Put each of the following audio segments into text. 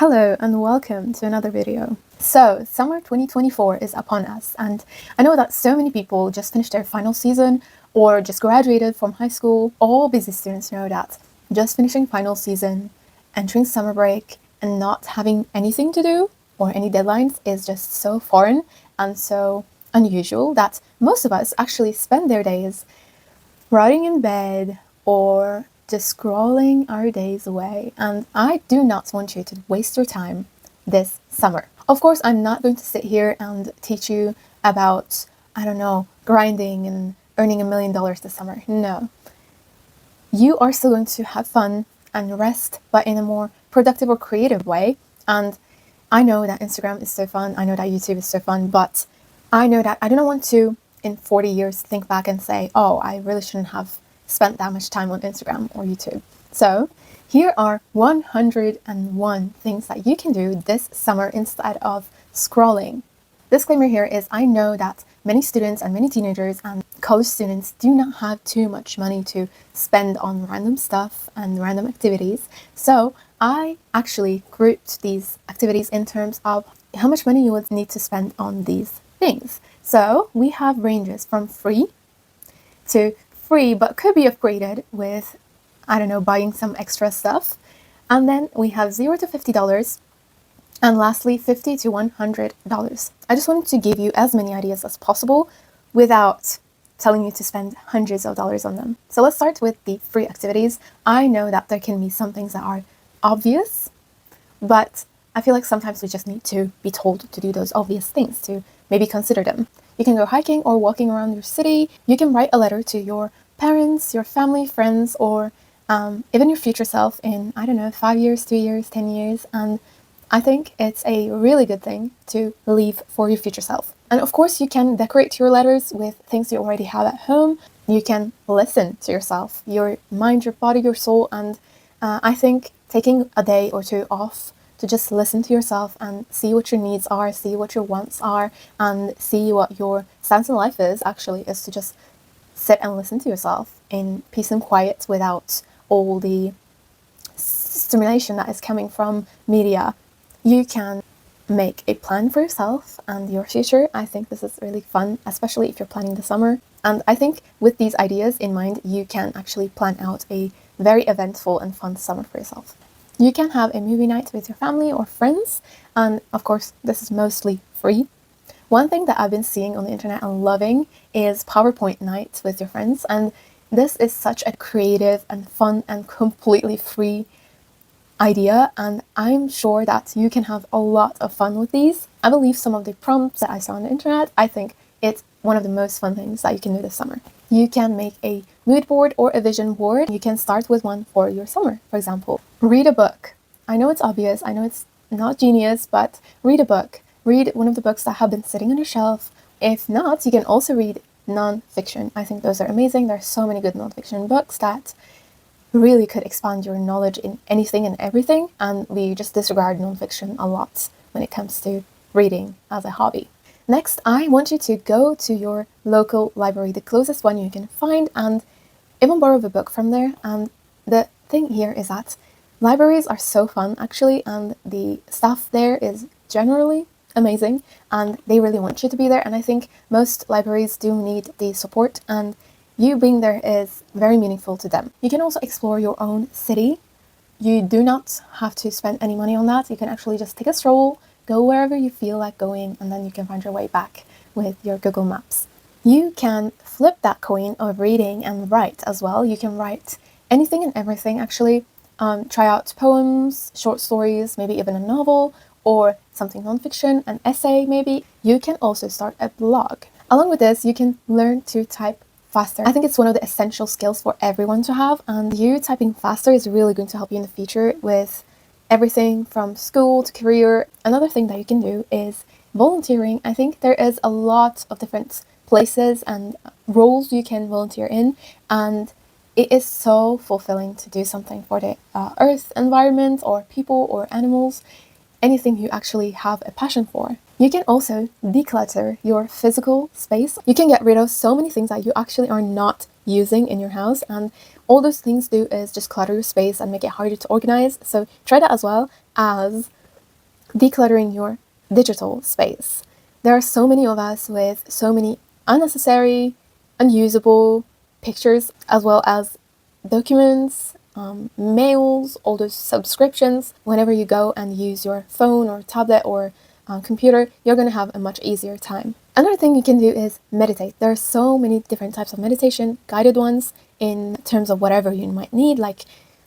Hello and welcome to another video. So, summer 2024 is upon us, and I know that so many people just finished their final season or just graduated from high school. All busy students know that just finishing final season, entering summer break, and not having anything to do or any deadlines is just so foreign and so unusual that most of us actually spend their days rotting in bed or just scrolling our days away, and I do not want you to waste your time this summer. Of course, I'm not going to sit here and teach you about, I don't know, grinding and earning $1 million this summer. No. You are still going to have fun and rest, but in a more productive or creative way. And I know that Instagram is so fun, I know that YouTube is so fun, but I know that I do not want to, in 40 years, think back and say, oh, I really shouldn't have spent that much time on Instagram or YouTube. So here are 101 things that you can do this summer instead of scrolling. Disclaimer here is I know that many students and many teenagers and college students do not have too much money to spend on random stuff and random activities. So I actually grouped these activities in terms of how much money you would need to spend on these things. So we have ranges from free to free but could be upgraded with, I don't know, buying some extra stuff. And then we have $0 to $50. And lastly, $50 to $100. I just wanted to give you as many ideas as possible without telling you to spend hundreds of dollars on them. So let's start with the free activities. I know that there can be some things that are obvious, but I feel like sometimes we just need to be told to do those obvious things, to maybe consider them. You can go hiking or walking around your city. You can write a letter to your parents, your family, friends, or even your future self in, I don't know, 5 years, 3 years, 10 years. And I think it's a really good thing to leave for your future self. And of course, you can decorate your letters with things you already have at home. You can listen to yourself, your mind, your body, your soul. And I think taking a day or two off to just listen to yourself and see what your needs are, see what your wants are, and see what your stance in life is to just sit and listen to yourself in peace and quiet without all the stimulation that is coming from media. You can make a plan for yourself and your future. I think this is really fun, especially if you're planning the summer. And I think with these ideas in mind, you can actually plan out a very eventful and fun summer for yourself. You can have a movie night with your family or friends, and of course, this is mostly free. One thing that I've been seeing on the internet and loving is PowerPoint nights with your friends, and this is such a creative and fun and completely free idea, and I'm sure that you can have a lot of fun with these. I believe some of the prompts that I saw on the internet, I think it's one of the most fun things that you can do this summer. You can make a mood board or a vision board. You can start with one for your summer. For example, read a book. I know it's obvious, I know it's not genius, but read a book. Read one of the books that have been sitting on your shelf. If not, you can also read non-fiction. I think those are amazing. There are so many good non-fiction books that really could expand your knowledge in anything and everything, and we just disregard non-fiction a lot when it comes to reading as a hobby. Next, I want you to go to your local library, the closest one you can find, and even borrow a book from there. And the thing here is that libraries are so fun, actually, and the staff there is generally amazing, and they really want you to be there. And I think most libraries do need the support, and you being there is very meaningful to them. You can also explore your own city. You do not have to spend any money on that. You can actually just take a stroll, go wherever you feel like going, and then you can find your way back with your Google Maps. You can flip that coin of reading and write as well. You can write anything and everything, actually. Try out poems, short stories, maybe even a novel, or something nonfiction, an essay maybe. You can also start a blog. Along with this, you can learn to type faster. I think it's one of the essential skills for everyone to have, and you typing faster is really going to help you in the future with everything from school to career. Another thing that you can do is volunteering. I think there is a lot of different places and roles you can volunteer in, and it is so fulfilling to do something for the earth, environment, or people or animals, anything you actually have a passion for. You can also declutter your physical space. You can get rid of so many things that you actually are not using in your house, and all those things do is just clutter your space and make it harder to organize. So try that as well as decluttering your digital space. There are so many of us with so many unnecessary, unusable pictures, as well as documents, mails, all those subscriptions. Whenever you go and use your phone or tablet or computer, you're going to have a much easier time. Another thing you can do is meditate. There are so many different types of meditation, guided ones in terms of whatever you might need, like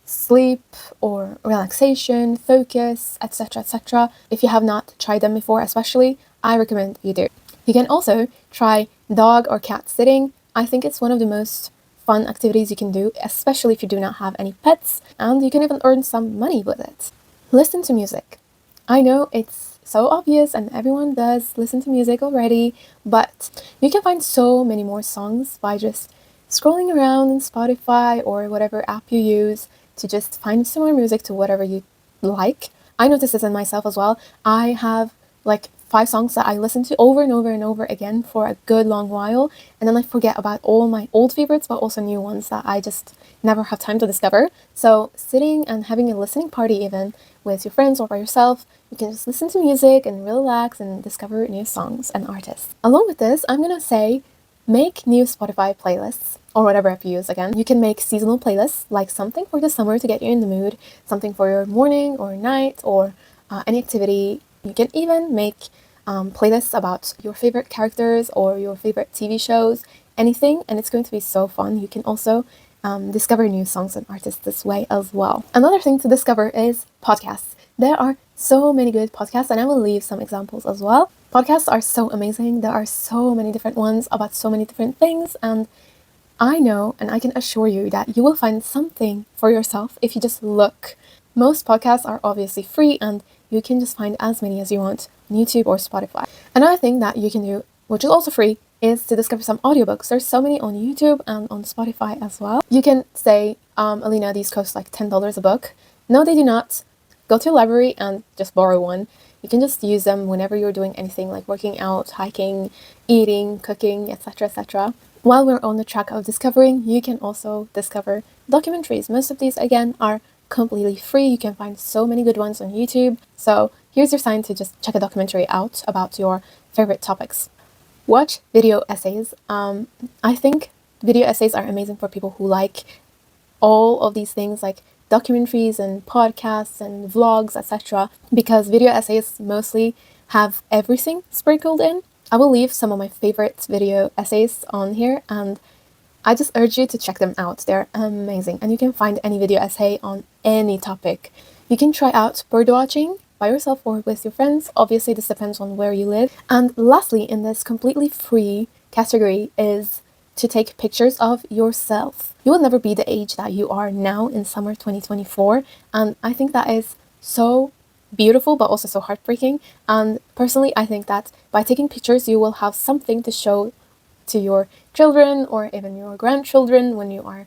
sleep or relaxation, focus, etc., etc. If you have not tried them before, especially, I recommend you do. You can also try dog or cat sitting. I think it's one of the most fun activities you can do, especially if you do not have any pets, and you can even earn some money with it. Listen to music. I know it's so obvious and everyone does listen to music already, but you can find so many more songs by just scrolling around in Spotify or whatever app you use to just find similar music to whatever you like. I notice this in myself as well. I have like 5 songs that I listen to over and over and over again for a good long while, and then I forget about all my old favorites, but also new ones that I just never have time to discover. So sitting and having a listening party even with your friends or by yourself, you can just listen to music and relax and discover new songs and artists. Along with this, I'm gonna say make new Spotify playlists or whatever app you use again. You can make seasonal playlists, like something for the summer to get you in the mood, something for your morning or night or any activity. You can even make playlists about your favorite characters or your favorite TV shows, anything, and it's going to be so fun. You can also discover new songs and artists this way as well. Another thing to discover is podcasts. There are so many good podcasts, and I will leave some examples as well. Podcasts are so amazing. There are so many different ones about so many different things, and I know and I can assure you that you will find something for yourself if you just look. Most podcasts are obviously free, and you can just find as many as you want on YouTube or Spotify. Another thing that you can do, which is also free, is to discover some audiobooks. There's so many on YouTube and on Spotify as well. You can say, Alina, these cost like $10 a book. No, they do not. Go to a library and just borrow one. You can just use them whenever you're doing anything like working out, hiking, eating, cooking, etc., etc. While we're on the track of discovering, you can also discover documentaries. Most of these, again, are completely free. You can find so many good ones on YouTube. So here's your sign to just check a documentary out about your favorite topics. Watch video essays. I think video essays are amazing for people who like all of these things like documentaries and podcasts and vlogs, etc. because video essays mostly have everything sprinkled in. I will leave some of my favorite video essays on here, and I just urge you to check them out. They're amazing, and you can find any video essay on any topic. You can try out birdwatching by yourself or with your friends. Obviously, this depends on where you live. And lastly, in this completely free category is to take pictures of yourself. You will never be the age that you are now in summer 2024, and I think that is so beautiful but also so heartbreaking. And personally, I think that by taking pictures you will have something to show to your children or even your grandchildren when you are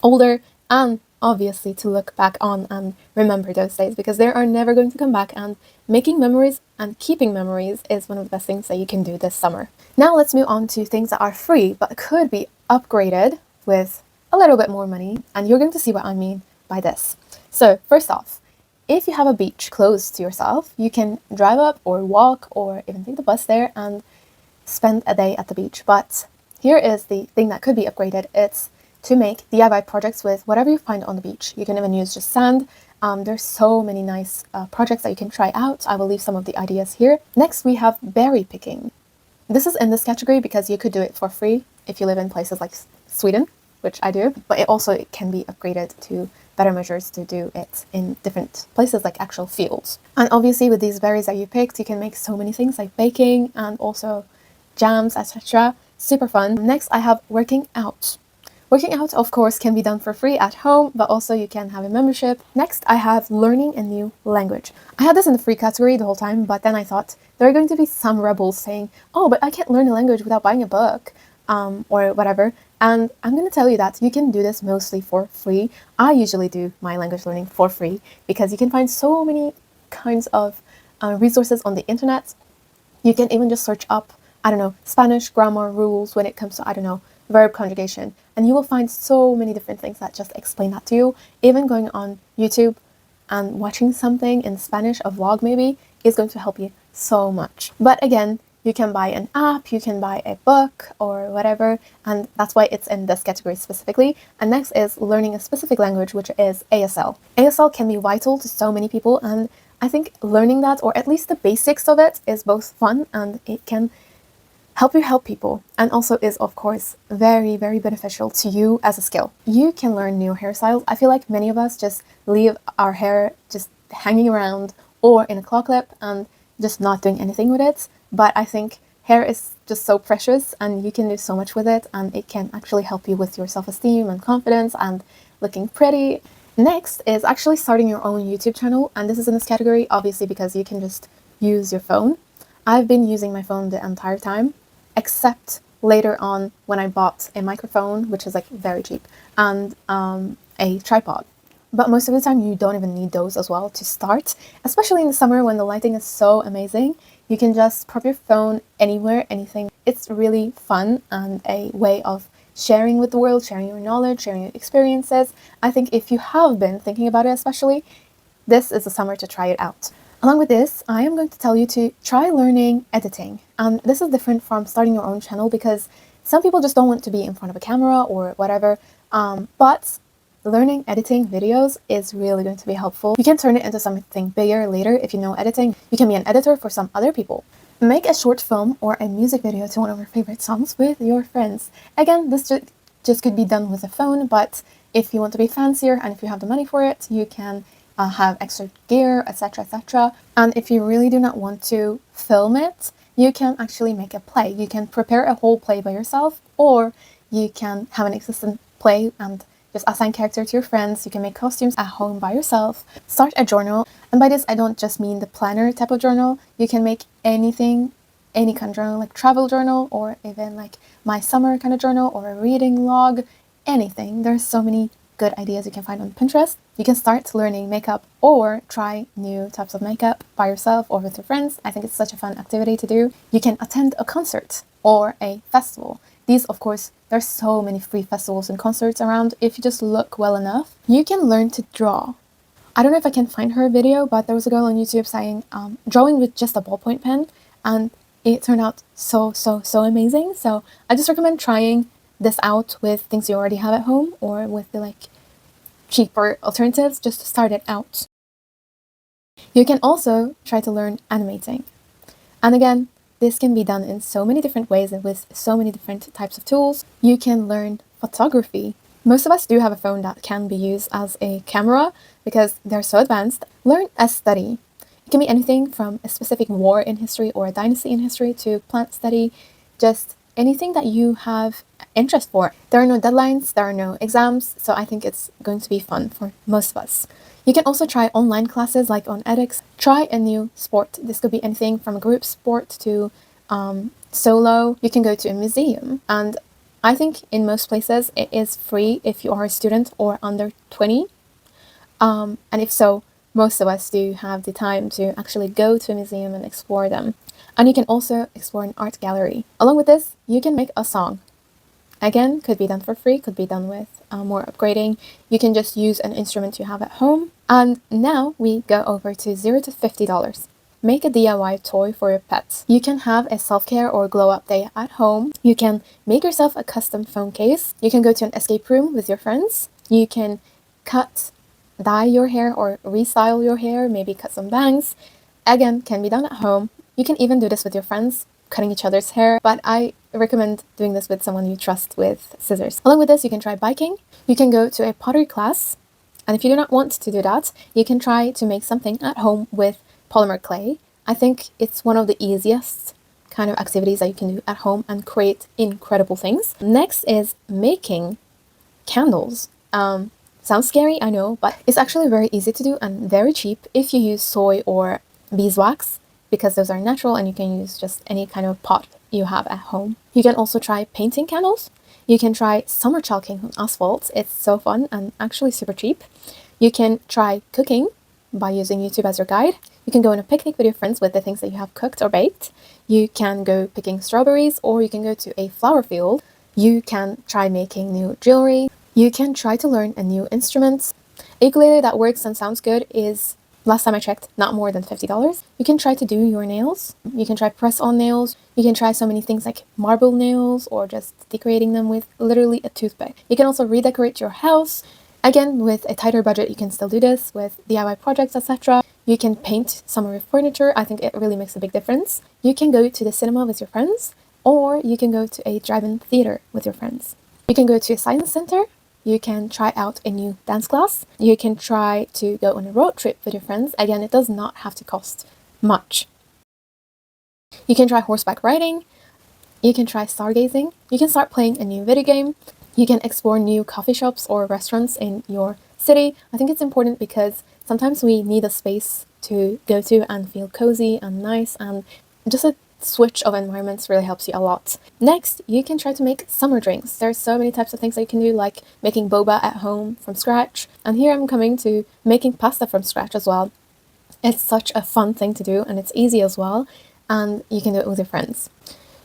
older, and obviously to look back on and remember those days, because they are never going to come back, and making memories and keeping memories is one of the best things that you can do this summer. Now let's move on to things that are free but could be upgraded with a little bit more money, and you're going to see what I mean by this. So first off, if you have a beach close to yourself, you can drive up or walk or even take the bus there and spend a day at the beach. But here is the thing that could be upgraded. It's to make DIY projects with whatever you find on the beach. You can even use just sand. There's so many nice projects that you can try out. I will leave some of the ideas here. Next, we have berry picking. This is in this category because you could do it for free if you live in places like Sweden, which I do, but it can be upgraded to better measures to do it in different places like actual fields. And obviously with these berries that you picked, you can make so many things like baking and also jams, etc. Super fun. Next, I have working out. Working out, of course, can be done for free at home, but also you can have a membership. Next, I have learning a new language. I had this in the free category the whole time, but then I thought there are going to be some rebels saying, oh, but I can't learn a language without buying a book, or whatever. And I'm going to tell you that you can do this mostly for free. I usually do my language learning for free because you can find so many kinds of resources on the internet. You can even just search up, I don't know, Spanish grammar rules when it comes to, I don't know, verb conjugation. And you will find so many different things that just explain that to you. Even going on YouTube, and watching something in Spanish, a vlog maybe, is going to help you so much. But again, you can buy an app, you can buy a book or whatever, and that's why it's in this category specifically. And next is learning a specific language, which is ASL. ASL can be vital to so many people, and I think learning that, or at least the basics of it, is both fun and it can help you help people, and also is of course very, very beneficial to you as a skill. You can learn new hairstyles. I feel like many of us just leave our hair just hanging around or in a claw clip and just not doing anything with it. But I think hair is just so precious and you can do so much with it, and it can actually help you with your self-esteem and confidence and looking pretty. Next is actually starting your own YouTube channel, and this is in this category obviously because you can just use your phone. I've been using my phone the entire time, except later on when I bought a microphone, which is like very cheap, and a tripod. But most of the time you don't even need those as well to start, especially in the summer when the lighting is so amazing. You can just prop your phone anywhere, anything. It's really fun and a way of sharing with the world, sharing your knowledge, sharing your experiences. I think if you have been thinking about it especially, this is the summer to try it out. Along with this, I am going to tell you to try learning editing. And this is different from starting your own channel because some people just don't want to be in front of a camera or whatever. But learning editing videos is really going to be helpful. You can turn it into something bigger later if you know editing. You can be an editor for some other people. Make a short film or a music video to one of your favorite songs with your friends. Again, this just could be done with a phone, but if you want to be fancier and if you have the money for it, you can have extra gear, etc, etc. And if you really do not want to film it, you can actually make a play. You can prepare a whole play by yourself, or you can have an existing play and just assign character to your friends. You can make costumes at home by yourself. Start a journal. And by this, I don't just mean the planner type of journal. You can make anything, any kind of journal, like travel journal, or even like my summer kind of journal, or a reading log, anything. There's so many good ideas you can find on Pinterest. You can start learning makeup or try new types of makeup by yourself or with your friends. I think it's such a fun activity to do. You can attend a concert or a festival. These, of course, there's so many free festivals and concerts around. If you just look well enough, you can learn to draw. I don't know if I can find her video, but there was a girl on YouTube saying drawing with just a ballpoint pen, and it turned out so amazing. So I just recommend trying this out with things you already have at home, or with the like cheaper alternatives, just to start it out. You can also try to learn animating. And again, this can be done in so many different ways and with so many different types of tools. You can learn photography. Most of us do have a phone that can be used as a camera because they're so advanced. Learn a study. It can be anything from a specific war in history or a dynasty in history to plant study, just anything that you have interest for. There are no deadlines, there are no exams, so I think it's going to be fun for most of us. You can also try online classes like on edX. Try a new sport. This could be anything from a group sport to solo. You can go to a museum, and I think in most places it is free if you are a student or under 20. And if so, most of us do have the time to actually go to a museum and explore them. And you can also explore an art gallery. Along with this, you can make a song. Again, could be done for free, could be done with more upgrading. You can just use an instrument you have at home. And now we go over to $0 to $50. Make a DIY toy for your pets. You can have a self-care or glow-up day at home. You can make yourself a custom phone case. You can go to an escape room with your friends. You can dye your hair or restyle your hair, maybe cut some bangs. Again, can be done at home. You can even do this with your friends, cutting each other's hair, but I recommend doing this with someone you trust with scissors. Along with this, you can try biking. You can go to a pottery class. And if you do not want to do that, you can try to make something at home with polymer clay. I think it's one of the easiest kind of activities that you can do at home and create incredible things. Next is making candles. Sounds scary, I know, but it's actually very easy to do and very cheap if you use soy or beeswax, because those are natural and you can use just any kind of pot you have at home. You can also try painting candles. You can try summer chalking on asphalt. It's so fun and actually super cheap. You can try cooking by using YouTube as your guide. You can go on a picnic with your friends with the things that you have cooked or baked. You can go picking strawberries, or you can go to a flower field. You can try making new jewelry. You can try to learn a new instrument. A ukulele that works and sounds good is, last time I checked, not more than $50. You can try to do your nails. You can try press-on nails. You can try so many things like marble nails or just decorating them with literally a toothpick. You can also redecorate your house. Again, with a tighter budget, you can still do this with DIY projects, etc. You can paint some of your furniture. I think it really makes a big difference. You can go to the cinema with your friends, or you can go to a drive-in theater with your friends. You can go to a science center. You can try out a new dance class. You can try to go on a road trip with your friends. Again, it does not have to cost much. You can try horseback riding. You can try stargazing. You can start playing a new video game. You can explore new coffee shops or restaurants in your city. I think it's important because sometimes we need a space to go to and feel cozy and nice, and just a switch of environments really helps you a lot. Next, you can try to make summer drinks. There's so many types of things that you can do, like making boba at home from scratch. And here I'm coming to making pasta from scratch as well. It's such a fun thing to do, and it's easy as well, and you can do it with your friends.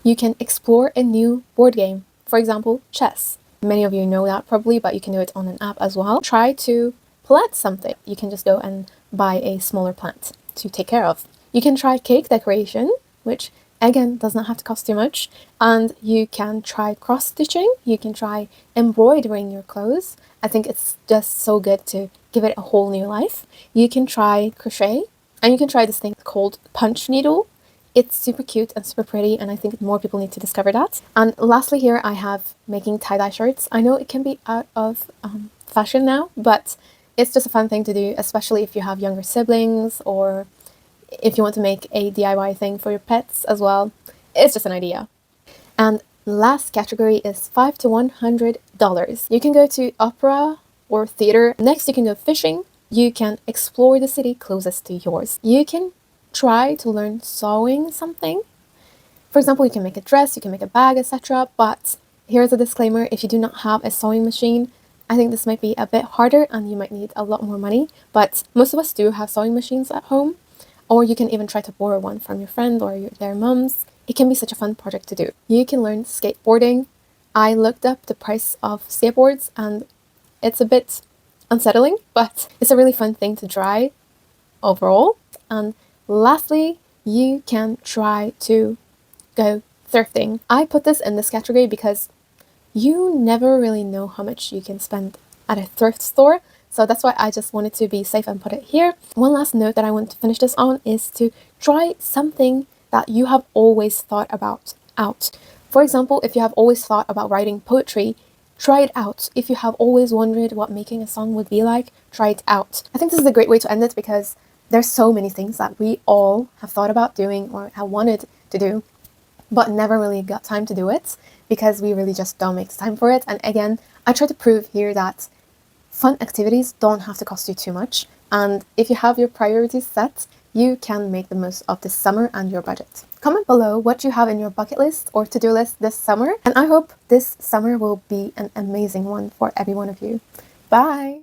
You can explore a new board game, for example, chess. Many of you know that probably, but you can do it on an app as well. Try to plant something. You can just go and buy a smaller plant to take care of. You can try cake decoration, which again does not have to cost too much, and you can try cross stitching. You can try embroidering your clothes. I think it's just so good to give it a whole new life. You can try crochet, and you can try this thing called punch needle. It's super cute and super pretty, and I think more people need to discover that. And lastly, here I have making tie-dye shirts. I know it can be out of fashion now, but it's just a fun thing to do, especially if you have younger siblings, or if you want to make a DIY thing for your pets as well. It's just an idea. And last category is $5 to $100. You can go to opera or theater. Next, you can go fishing. You can explore the city closest to yours. You can try to learn sewing something. For example, you can make a dress, you can make a bag, etc. But here's a disclaimer: if you do not have a sewing machine, I think this might be a bit harder and you might need a lot more money. But most of us do have sewing machines at home, or you can even try to borrow one from your friend or their mums. It can be such a fun project to do. You can learn skateboarding. I looked up the price of skateboards and it's a bit unsettling, but it's a really fun thing to try overall. And lastly, you can try to go thrifting. I put this in this category because you never really know how much you can spend at a thrift store. So that's why I just wanted to be safe and put it here. One last note that I want to finish this on is to try something that you have always thought about out. For example, if you have always thought about writing poetry, try it out. If you have always wondered what making a song would be like, try it out. I think this is a great way to end it because there's so many things that we all have thought about doing or have wanted to do, but never really got time to do it because we really just don't make time for it. And again, I try to prove here that fun activities don't have to cost you too much. And if you have your priorities set, you can make the most of this summer and your budget. Comment below what you have in your bucket list or to-do list this summer. And I hope this summer will be an amazing one for every one of you. Bye!